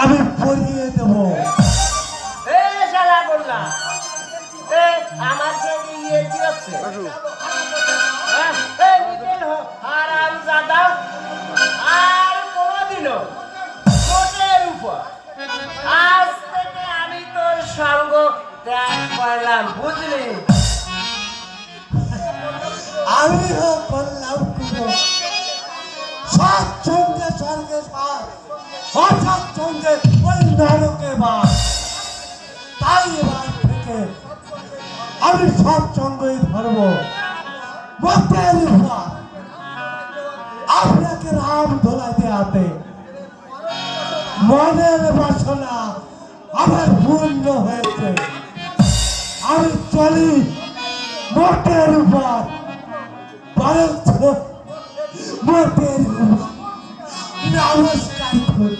আমি পরিয়ে দেব। আমার সঙ্গে ইয়ে কি হচ্ছে আরাম দাদা আর কোনদিনও কোটের উপর আজ থেকে আমি তোর সঙ্গ ত্যাগ করলাম বুঝলি। আমি করলাম সৎসঙ্গে স্বর্গে বাস, অসৎসঙ্গে ওই নরকে বাস। তাই এবার থেকে আমি সৎসঙ্গই ধরব। মোটের উপর আপনাকে রাম ধোলাতে হবে। মনের বাসনা আমার পূর্ণ হয়েছে। আমি চলি মোটের উপর, বরঞ্চ মোটের উপর নমস্কার করি।